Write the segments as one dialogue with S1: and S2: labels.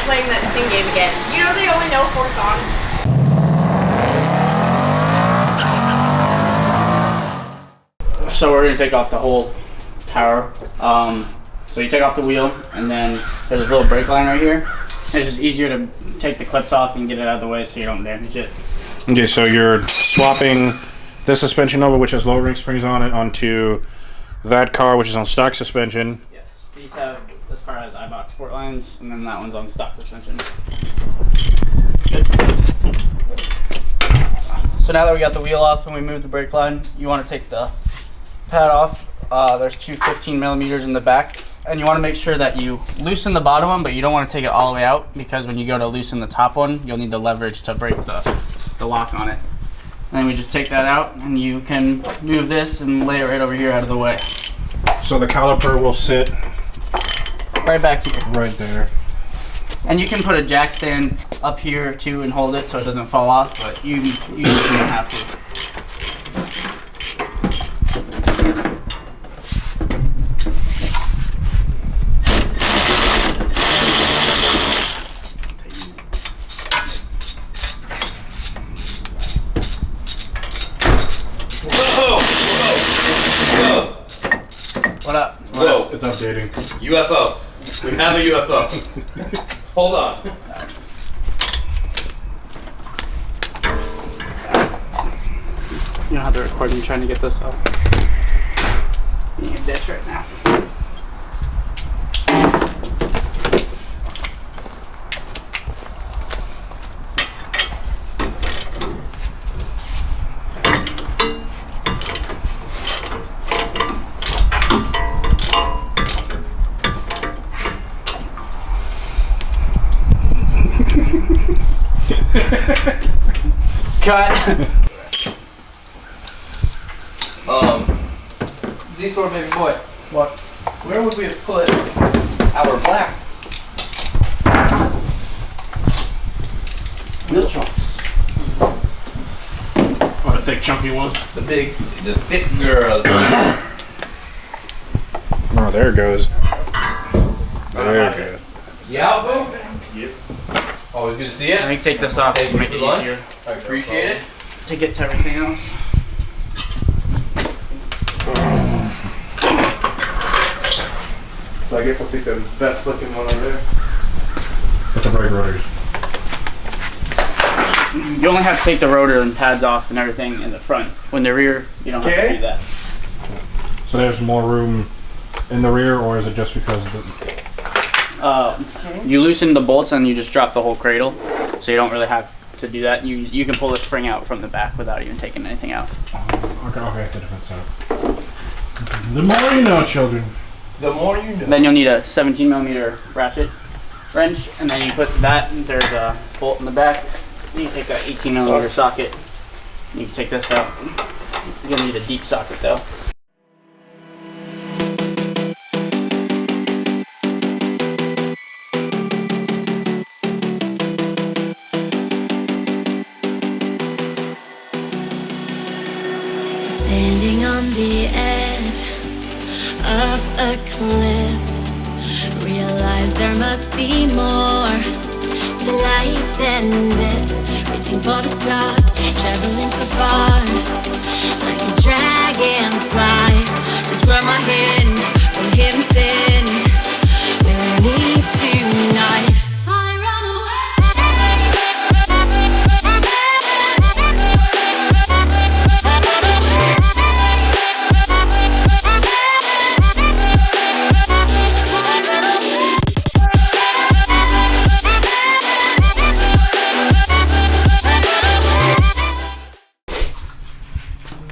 S1: playing that sing game again. You know they only know 4 songs.
S2: So we're gonna take off the whole tower. So you take off the wheel, and then there's this little brake line right here. It's just easier to take the clips off and get it out of the way so you don't damage it.
S3: Okay, so you're swapping this suspension over, which has lowering springs on it, onto that car, which is on stock suspension.
S2: Yes, this car has iBox sport lines, and then that one's on stock suspension. So now that we got the wheel off and we moved the brake line, you want to take the pad off. There's two 15 millimeters in the back, and you want to make sure that you loosen the bottom one, but you don't want to take it all the way out, because when you go to loosen the top one, you'll need the leverage to break the lock on it. And then we just take that out, and you can move this and lay it right over here out of the way.
S3: So the caliper will sit
S2: right back here.
S3: Right there.
S2: And you can put a jack stand up here too and hold it so it doesn't fall off, but you don't have to. What up?
S3: Whoa. It's updating.
S4: UFO. We have a UFO. Hold on.
S2: You don't have the recording trying to get this up. You need this right now. Cut.
S4: Z-Store baby boy.
S2: What?
S4: Where would we have put our black wheel chunks?
S3: Oh, the thick chunky one?
S4: The thick girl.
S3: Oh, there it goes. There it goes.
S4: Yeah, boo? Yep. Always good to see you.
S2: I think take this off just to make it easier.
S4: I appreciate it.
S2: To get to everything else.
S5: So I guess I'll take the best looking one over there.
S3: With the brake rotors.
S2: You only have to take the rotor and pads off and everything in the front. When the rear, you don't have to do that.
S3: So there's more room in the rear, or is it just because of the...
S2: You loosen the bolts and you just drop the whole cradle, so you don't really have to do that. You can pull the spring out from the back without even taking anything out.
S3: Okay, it's a different setup. The more you know, children.
S4: The more you know.
S2: Then you'll need a 17 millimeter ratchet wrench, and then you put that, there's a bolt in the back. You can take that 18 millimeter socket. You can take this out. You'll need a deep socket though.
S6: Standing on the edge of a cliff, realize there must be more to life than this. Reaching for the stars, traveling so far, like a dragonfly. Just grab my hand from hidden sin. We'll meet tonight.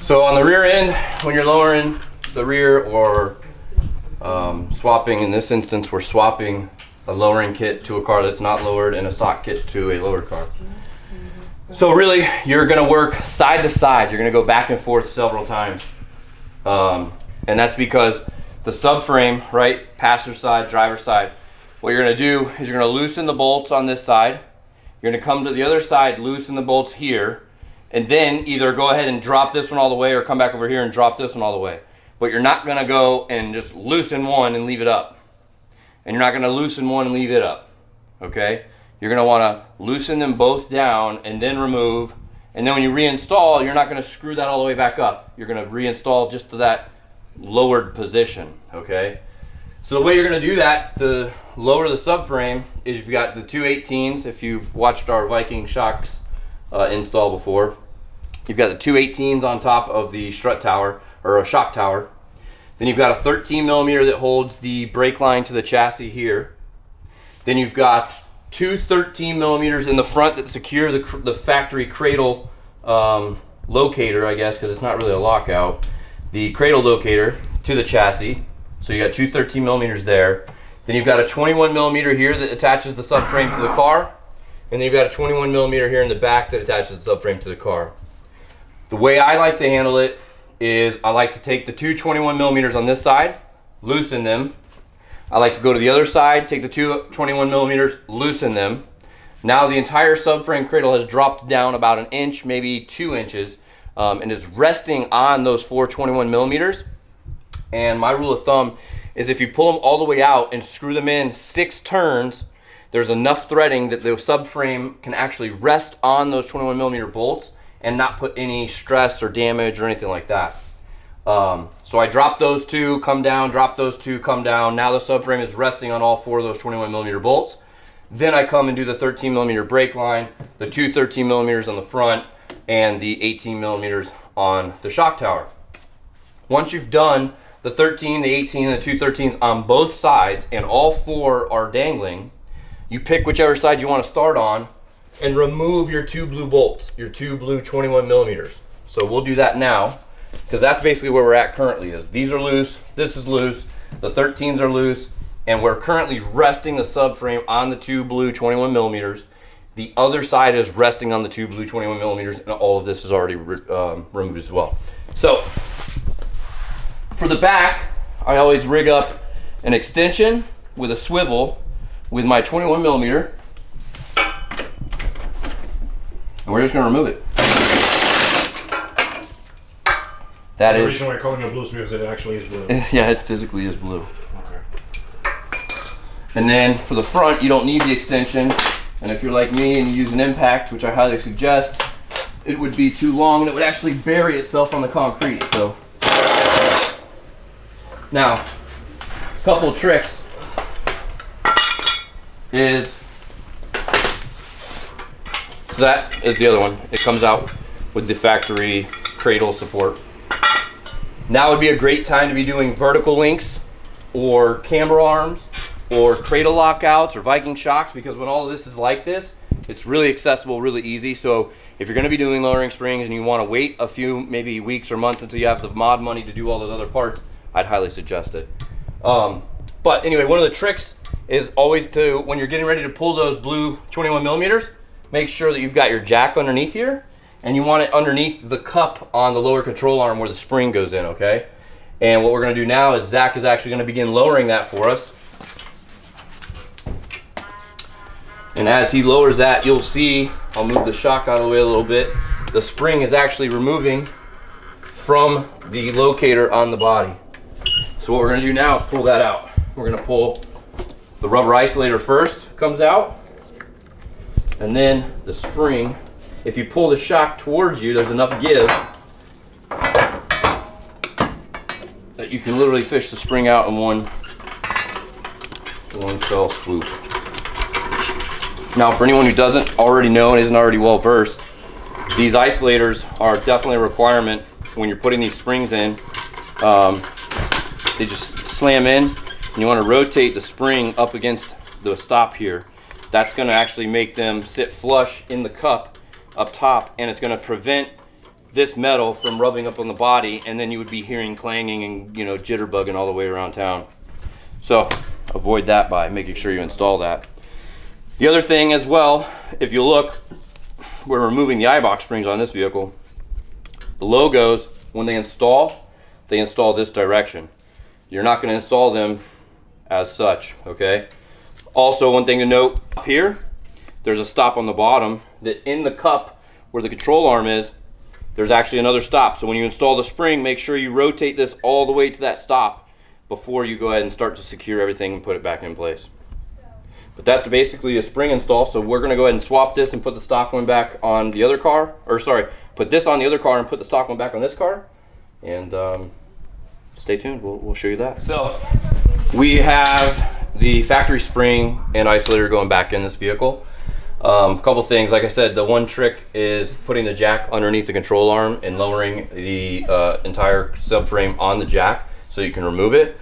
S4: So on the rear end, when you're lowering the rear or swapping, in this instance, we're swapping a lowering kit to a car that's not lowered and a stock kit to a lowered car. So really, you're gonna work side to side. You're gonna go back and forth several times. And that's because the subframe, right, passenger side, driver side, what you're gonna do is you're gonna loosen the bolts on this side. You're gonna come to the other side, loosen the bolts here, and then either go ahead and drop this one all the way or come back over here and drop this one all the way. But you're not gonna go and just loosen one and leave it up. And you're not gonna loosen one and leave it up. okay? You're gonna wanna loosen them both down and then remove. And then when you reinstall, you're not gonna screw that all the way back up. You're gonna reinstall just to that lowered position, okay? So the way you're gonna do that to lower the subframe is you've got the two 18s. If you've watched our Viking shocks install before, you've got the two 18s on top of the strut tower, or a shock tower. Then you've got a 13 millimeter that holds the brake line to the chassis here. Then you've got two 13 millimeters in the front that secure the factory cradle locator, I guess, because it's not really a lockout. The cradle locator to the chassis. So you got two 13 millimeters there. Then you've got a 21 millimeter here that attaches the subframe to the car. And then you've got a 21 millimeter here in the back that attaches the subframe to the car. The way I like to handle it is I like to take the two 21 millimeters on this side, loosen them. I like to go to the other side, take the two 21 millimeters, loosen them. Now the entire subframe cradle has dropped down about an inch, maybe 2 inches, and is resting on those four 21 millimeters. And my rule of thumb is if you pull them all the way out and screw them in 6 turns, there's enough threading that the subframe can actually rest on those 21 millimeter bolts and not put any stress or damage or anything like that. So I drop those two, come down, drop those two, come down. Now the subframe is resting on all four of those 21 millimeter bolts. Then I come and do the 13 millimeter brake line, the two 13 millimeters on the front, and the 18 millimeters on the shock tower. Once you've done the 13, the 18, and the two 13s on both sides, and all four are dangling, you pick whichever side you want to start on, and remove your two blue bolts, your two blue 21 millimeters. So we'll do that now, because that's basically where we're at currently. Is these are loose, this is loose, the 13s are loose, and we're currently resting the subframe on the two blue 21 millimeters. The other side is resting on the two blue 21 millimeters, and all of this is already removed as well. So for the back, I always rig up an extension with a swivel with my 21 millimeter. And we're just going to remove it. That
S3: The
S4: is.
S3: reason why I'm calling it blue is because it actually is blue.
S4: Yeah, it physically is blue.
S3: Okay.
S4: And then for the front, you don't need the extension. And if you're like me and you use an impact, which I highly suggest, it would be too long and it would actually bury itself on the concrete. So now, a couple tricks is. So that is the other one. It comes out with the factory cradle support. Now would be a great time to be doing vertical links or camber arms or cradle lockouts or Viking shocks, because when all of this is like this, it's really accessible, really easy. So if you're going to be doing lowering springs and you want to wait a few maybe weeks or months until you have the mod money to do all those other parts, I'd highly suggest it. But anyway, one of the tricks is always to, when you're getting ready to pull those blue 21 millimeters, make sure that you've got your jack underneath here, and you want it underneath the cup on the lower control arm where the spring goes in, okay? And what we're gonna do now is Zach is actually gonna begin lowering that for us. And as he lowers that, you'll see, I'll move the shock out of the way a little bit, the spring is actually removing from the locator on the body. So what we're gonna do now is pull that out. We're gonna pull the rubber isolator first, comes out, and then the spring. If you pull the shock towards you, there's enough give that you can literally fish the spring out in one fell swoop. Now, for anyone who doesn't already know and isn't already well versed, these isolators are definitely a requirement when you're putting these springs in. They just slam in, and you want to rotate the spring up against the stop here. That's going to actually make them sit flush in the cup up top, and it's going to prevent this metal from rubbing up on the body, and then you would be hearing clanging and, you know, jitterbugging all the way around town. So avoid that by making sure you install that. The other thing as well, if you look, we're removing the eye box springs on this vehicle. The logos, when they install this direction. You're not going to install them as such, okay? Also, one thing to note here, there's a stop on the bottom that in the cup where the control arm is, there's actually another stop. So when you install the spring, make sure you rotate this all the way to that stop before you go ahead and start to secure everything and put it back in place. But that's basically a spring install. So we're gonna go ahead and swap this and put the stock one back on the other car, or sorry, put this on the other car and put the stock one back on this car. And stay tuned, we'll show you that. So we have the factory spring and isolator going back in this vehicle. A couple things, like I said, the one trick is putting the jack underneath the control arm and lowering the entire subframe on the jack so you can remove it.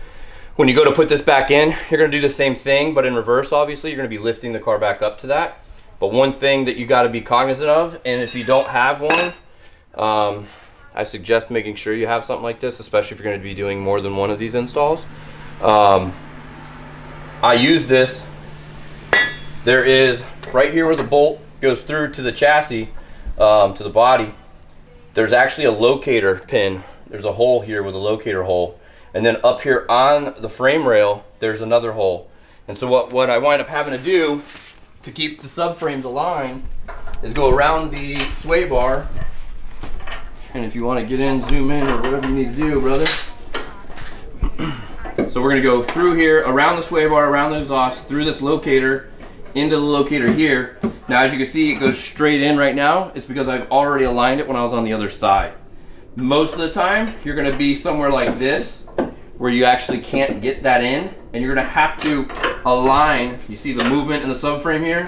S4: When you go to put this back in, you're gonna do the same thing, but in reverse, obviously. You're gonna be lifting the car back up to that. But one thing that you gotta be cognizant of, and if you don't have one, I suggest making sure you have something like this, especially if you're gonna be doing more than one of these installs. I use this. There is, right here where the bolt goes through to the chassis, to the body, there's actually a locator pin. There's a hole here with a locator hole. And then up here on the frame rail, there's another hole. And so what I wind up having to do to keep the subframes aligned is go around the sway bar. And if you want to get in, zoom in, or whatever you need to do, brother. So we're gonna go through here, around the sway bar, around the exhaust, through this locator, into the locator here. Now, as you can see, it goes straight in right now. It's because I've already aligned it when I was on the other side. Most of the time, you're gonna be somewhere like this, where you actually can't get that in, and you're gonna have to align. You see the movement in the subframe here?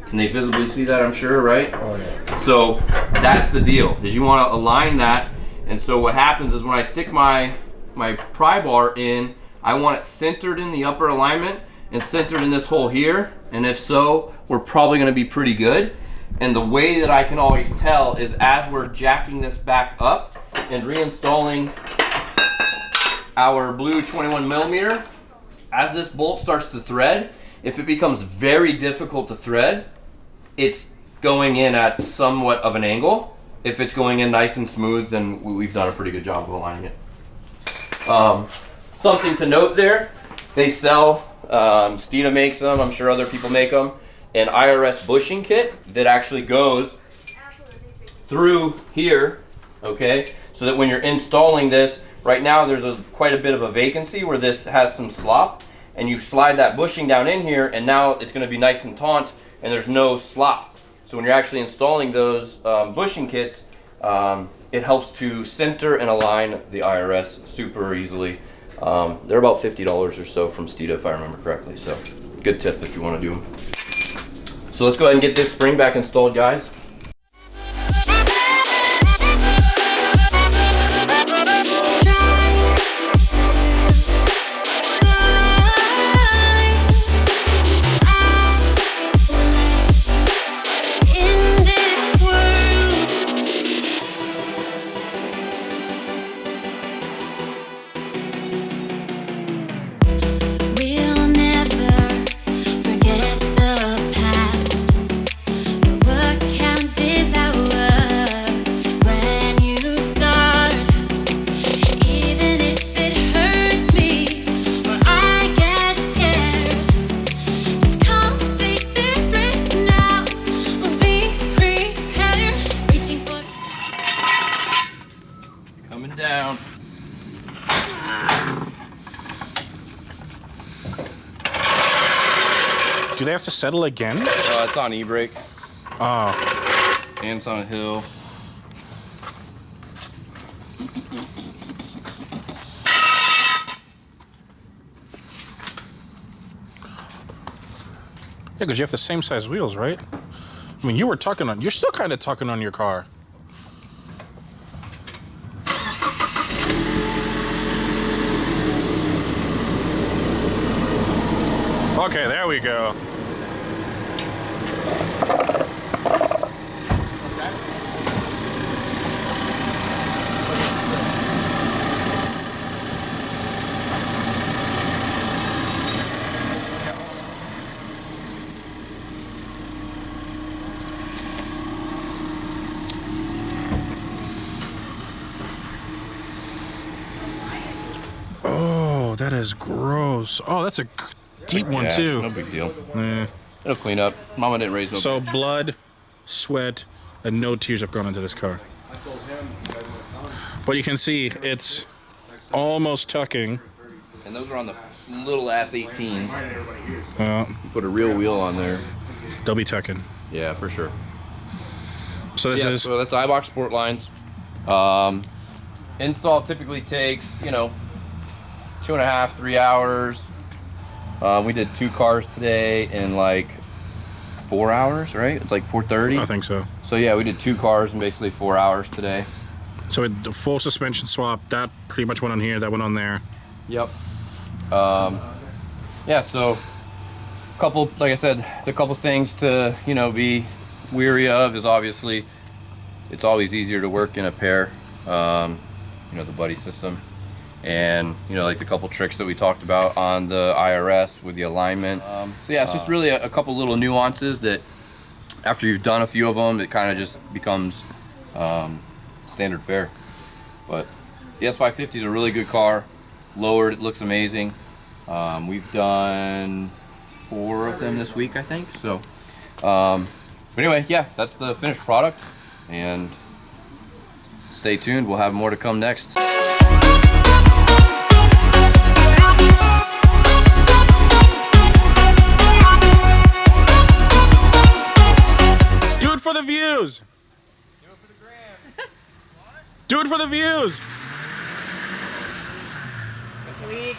S4: Can they visibly see that, I'm sure, right?
S3: Oh yeah.
S4: So that's the deal, is you wanna align that. And so what happens is when I stick my pry bar in, I want it centered in the upper alignment and centered in this hole here. And if so, we're probably gonna be pretty good. And the way that I can always tell is as we're jacking this back up and reinstalling our blue 21 millimeter, as this bolt starts to thread, if it becomes very difficult to thread, it's going in at somewhat of an angle. If it's going in nice and smooth, then we've done a pretty good job of aligning it. Something to note there, they sell, Steeda makes them, I'm sure other people make them, an IRS bushing kit that actually goes through here, okay? So that when you're installing this, right now there's quite a bit of a vacancy where this has some slop, and you slide that bushing down in here, and now it's gonna be nice and taut, and there's no slop. So when you're actually installing those bushing kits, it helps to center and align the IRS super easily. They're about $50 or so from Steeda, if I remember correctly. So good tip if you want to do them. So let's go ahead and get this spring back installed, guys. Down.
S3: Do they have to settle again?
S4: It's on e-brake.
S3: Oh.
S4: And it's on a hill.
S3: Yeah, because you have the same size wheels, right? I mean, you're still kind of tucking on your car. Okay, there we go. Oh, that is gross. Oh, that's a deep one too.
S4: No big deal. It'll clean up. Mama didn't raise no.
S3: So blood, sweat, and no tears have gone into this car. But you can see it's almost tucking.
S4: And those are on the little ass 18s.
S3: Well,
S4: Put a real wheel on there.
S3: they'll be tucking.
S4: Yeah, for sure.
S3: So this is
S4: So that's iBox Sport Lines. Install typically takes, you know, 2.5, 3 hours. We did 2 cars today in like 4 hours, right? It's like 4:30.
S3: I think so.
S4: So yeah, we did 2 cars in basically 4 hours today.
S3: So with the full suspension swap, that pretty much went on here, that went on there.
S4: Yep. Yeah, so like I said, the couple things to, you know, be weary of is obviously it's always easier to work in a pair, you know, the buddy system, and you know, like the couple tricks that we talked about on the IRS with the alignment. So yeah, it's just really a couple little nuances that after you've done a few of them, it kind of just becomes standard fare. But the S550 is a really good car. Lowered, it looks amazing. We've done 4 of them this week, I think. So, but anyway, yeah, that's the finished product, and stay tuned. We'll have more to come next.
S3: Do it for the views!
S4: Do it for the gram.
S3: Do it for the views!
S1: Weak.